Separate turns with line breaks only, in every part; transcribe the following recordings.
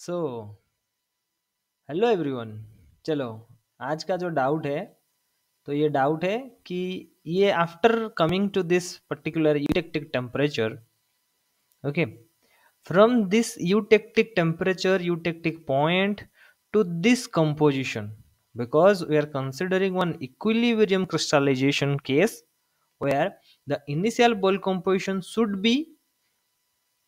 So hello everyone. चलो, आज का जो डाउट है, तो ये डाउट है कि ये after coming to this particular eutectic temperature, okay, from this eutectic temperature eutectic point to this composition, because we are considering one equilibrium crystallization case where the initial ball composition should be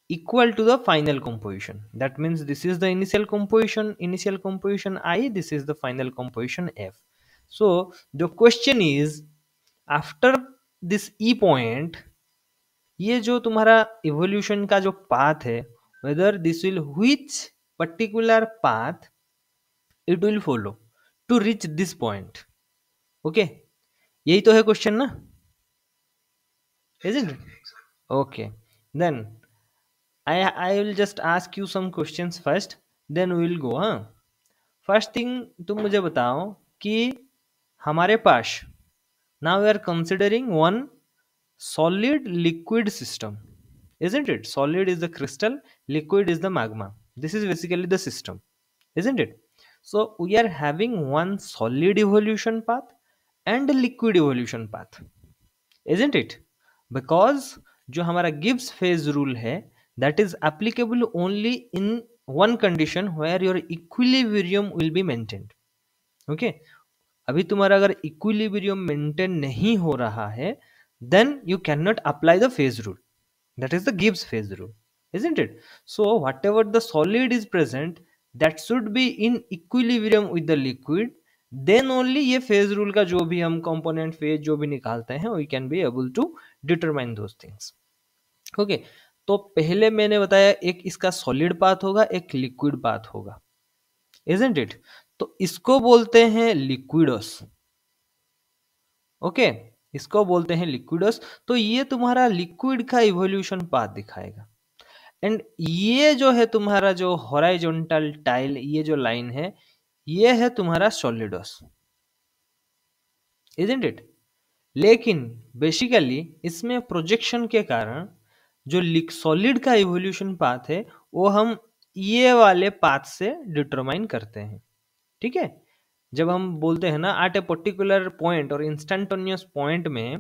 equal to the final composition. That means this is the initial composition I, this is the final composition F. So the question is, after this E point, ये जो तुम्हारा evolution का जो path है, whether this will which particular path it will follow to reach this point. Okay, यही तो है question ना, isn't it? Okay, then I will just ask you some questions first, then we will go. हाँ, first thing तुम मुझे बताओ कि हमारे पास now we are considering one solid liquid system, isn't it? Solid is the crystal, liquid is the magma. This is basically the system, isn't it? So we are having one solid evolution path and a liquid evolution path, isn't it? Because जो हमारा Gibbs phase rule है, that is applicable only in one condition where your equilibrium will be maintained. Okay, अभी तुम्हारा अगर equilibrium maintain नहीं हो रहा है, then you cannot apply the phase rule, that is the Gibbs phase rule, isn't it? So whatever the solid is present, that should be in equilibrium with the liquid, then only ये phase rule का जो भी हम component phase जो भी निकालते हैं, we can be able to determine those things. Okay, तो पहले मैंने बताया एक इसका solid path होगा, एक liquid path होगा, isn't it? तो इसको बोलते हैं लिक्विडस. ओके, इसको बोलते हैं लिक्विडस. तो ये तुम्हारा लिक्विड का इवोल्यूशन पाथ दिखाएगा. एंड ये जो है तुम्हारा जो हॉराइजॉन्टल टाइल, ये जो लाइन है, ये है तुम्हारा सॉलिडस, इजंट इट? लेकिन बेसिकली इसमें प्रोजेक्शन के कारण जो सॉलिड का इवोल्यूशन पाथ है, वो हम ये वाले पाथ से डिटरमाइन करते हैं. ठीक है, जब हम बोलते हैं ना एट ए पर्टिकुलर पॉइंट और इंस्टेंटेनियस पॉइंट में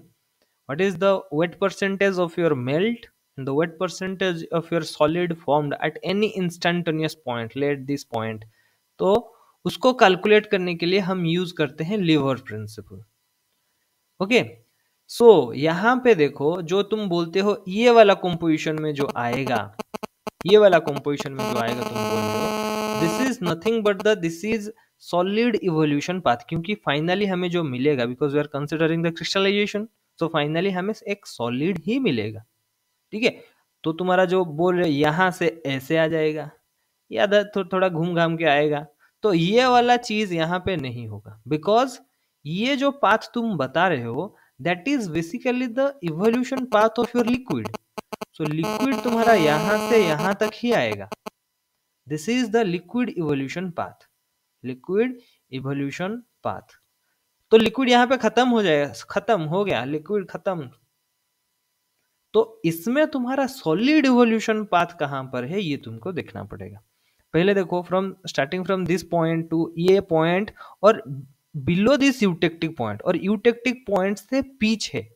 what is the wet percentage of your melt and the wet percentage of your solid formed at any instantaneous point, let this point, तो उसको कैलकुलेट करने के लिए हम यूज करते हैं लीवर प्रिंसिपल. ओके, सो यहाँ पे देखो, जो तुम बोलते हो ये वाला कंपोजिशन में जो आएगा, ये वाला कंपोजिशन में जो आएगा, तुम बोल रहे हो this is nothing but this is solid evolution path, क्योंकि फाइनली हमें जो मिलेगा, because we are considering the crystallization, तो फाइनली हमें एक सॉलिड ही मिलेगा. ठीक है, तो तुम्हारा जो बोल रहे यहाँ से ऐसे आ जाएगा, या थोड़ा घूम घाम के आएगा, तो ये वाला चीज यहाँ पे नहीं होगा, बिकॉज ये जो पाथ तुम बता रहे हो, that is basically the evolution path of your liquid. So liquid तुम्हारा यहाँ से यहाँ तक ही आएगा. This is the liquid evolution path, liquid evolution path. तो लिक्विड यहाँ पे खत्म हो जाएगा, खत्म हो गया लिक्विड, खत्म. तो इसमें तुम्हारा सॉलिड इवोल्यूशन पाथ कहां पर है, ये तुमको देखना पड़ेगा. पहले देखो, from starting from this point to ये पॉइंट और बिलो दिस यूटेक्टिक पॉइंट, और यूटेक्टिक पॉइंट से पीछे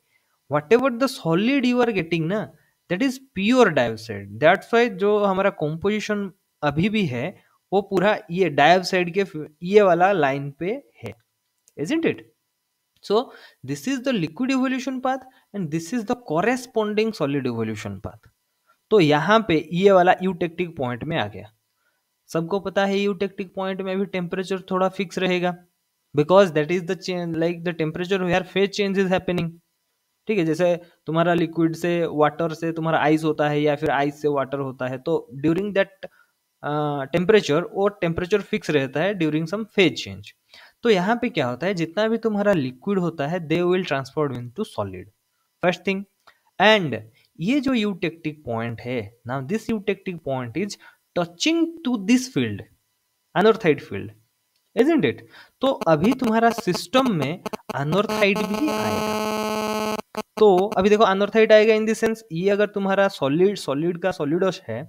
whatever the solid you are getting ना, that is pure dioxide. That's why जो हमारा कॉम्पोजिशन अभी भी है, वो पूरा ये डायोक्साइड के ये वाला लाइन पे है, isn't it? So this is the liquid evolution path and this is the corresponding solid evolution path. तो यहाँ पे ये वाला यूटेक्टिक पॉइंट में आ गया. सबको पता है यूटेक्टिक पॉइंट में भी टेम्परेचर थोड़ा फिक्स रहेगा, because that is the change, like the temperature where phase change is happening. ठीक है, जैसे तुम्हारा लिक्विड से वाटर से तुम्हारा आइस होता है, या फिर आइस से वाटर होता है, तो ड्यूरिंग दैट टेम्परेचर, वो टेम्परेचर फिक्स रहता है ड्यूरिंग सम फेज चेंज. तो यहाँ पे क्या होता है, जितना भी तुम्हारा लिक्विड होता है, they will transform into solid, first thing. And ये जो यूटेक्टिक पॉइंट है, now this eutectic point is touching to this field, anorthite field, isn't it? तो अभी तुम्हारा सिस्टम में अनोर्थाइड भी आएगा. तो अभी देखो, अनोर्थाइड आएगा इन द सेंस, ये अगर तुम्हारा सॉलिड का सॉलिडस है,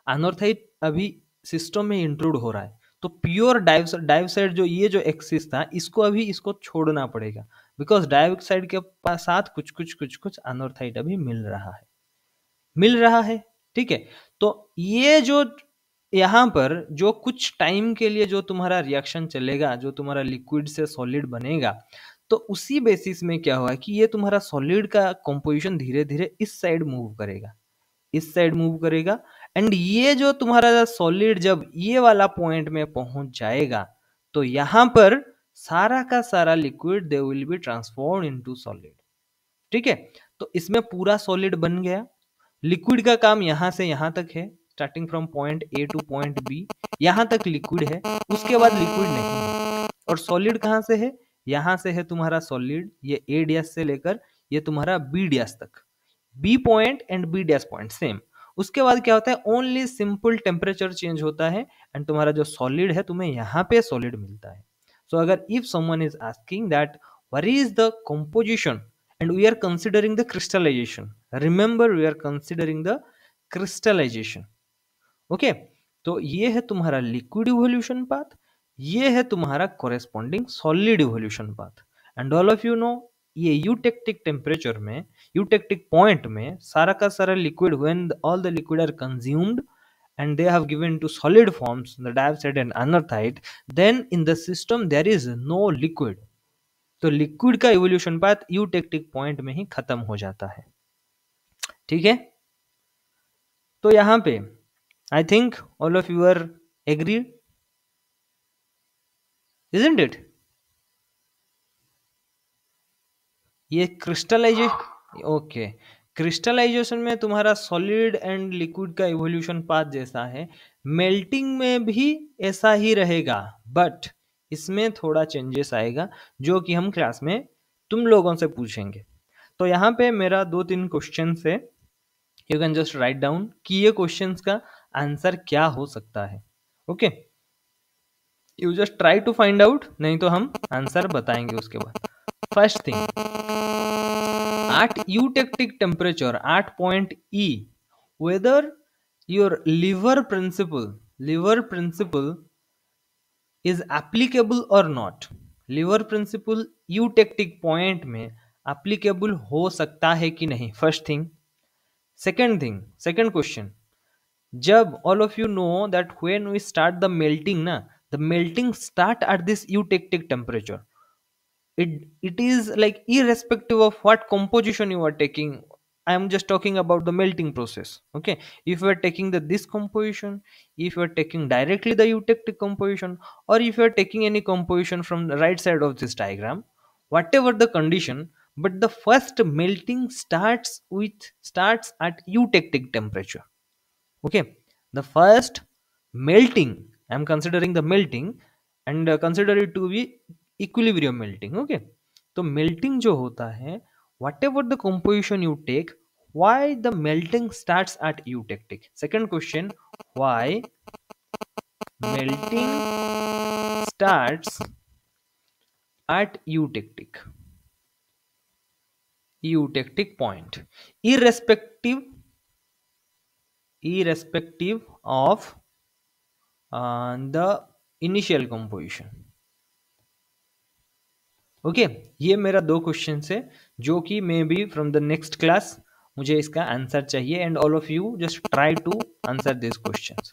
अनोर्थाइड अभी सिस्टम में इंक्लूड हो रहा है, तो प्योर डाइऑक्साइड जो ये जो एक्सिस था, इसको अभी इसको छोड़ना पड़ेगा, बिकॉज डाइऑक्साइड के साथ कुछ कुछ कुछ कुछ अनोर्थाइड अभी मिल रहा है। ठीक है, तो ये जो यहाँ पर जो कुछ टाइम के लिए जो तुम्हारा रिएक्शन चलेगा, जो तुम्हारा लिक्विड से सॉलिड बनेगा, तो उसी बेसिस में क्या हुआ कि ये तुम्हारा सॉलिड का कंपोजिशन धीरे धीरे इस साइड मूव करेगा, एंड ये जो तुम्हारा सॉलिड जब ये वाला पॉइंट में पहुंच जाएगा, तो यहाँ पर सारा का सारा liquid they will be transform into solid. ठीक है, तो इसमें पूरा सॉलिड बन गया। लिक्विड का काम यहां से यहां तक है, starting from point A to point B, यहां तक लिक्विड है, उसके बाद लिक्विड नहीं है। और सॉलिड कहां से है? यहां से है तुम्हारा सॉलिड, ये ए डैश से लेकर ये तुम्हारा बी डैश तक, B point and B dash point same. उसके बाद क्या होता है, ओनली सिंपल टेम्परेचर चेंज होता है एंड तुम्हारा जो सॉलिड है तुम्हें यहाँ पे सॉलिड मिलता है। सो अगर if someone is asking that what is the composition and we are considering the crystallization, remember we are considering the crystallization, okay? तो ये है तुम्हारा लिक्विड इवोल्यूशन पाथ, ये है तुम्हारा corresponding solid evolution path. And all of you know, ये eutectic temperature में, eutectic point में सारा का सारा liquid, when all the liquid are consumed and they have given to solid forms, the dioxide and anorthite, then in the system there is no liquid, तो liquid का evolution path eutectic point में ही खत्म हो जाता है। ठीक है, तो यहां पे I think all of you are agreed, isn't it? ये क्रिस्टलाइजेशन, ओके, क्रिस्टलाइजेशन में तुम्हारा सॉलिड एंड लिक्विड का इवोल्यूशन पाथ जैसा है, मेल्टिंग में भी ऐसा ही रहेगा, बट इसमें थोड़ा चेंजेस आएगा जो कि हम क्लास में तुम लोगों से पूछेंगे। तो यहाँ पे मेरा 2-3 क्वेश्चन है, you can just write down कि ये क्वेश्चंस का आंसर क्या हो सकता है। Okay, you just try to find out, नहीं तो हम आंसर बताएंगे उसके बाद। First thing, at eutectic temperature at point E, whether your lever principle is applicable or not, lever principle eutectic point में एप्लीकेबल हो सकता है कि नहीं, फर्स्ट थिंग। सेकेंड क्वेश्चन, जब all of you know that when we start the melting ना, the melting start at this eutectic temperature, it is like irrespective of what composition you are taking. I am just talking about the melting process, okay? If you are taking this composition, if you are taking directly the eutectic composition, or if you are taking any composition from the right side of this diagram, whatever the condition, but the first melting starts at eutectic temperature, okay? The first melting, I am considering the melting and consider it to be equilibrium melting, okay? तो melting जो होता है, whatever the composition you take, why the melting starts at eutectic? Second question, why melting starts at eutectic point, irrespective of the initial composition, okay? ये मेरा 2 question है जो कि may be from the next class मुझे इसका answer चाहिए, and all of you just try to answer this questions.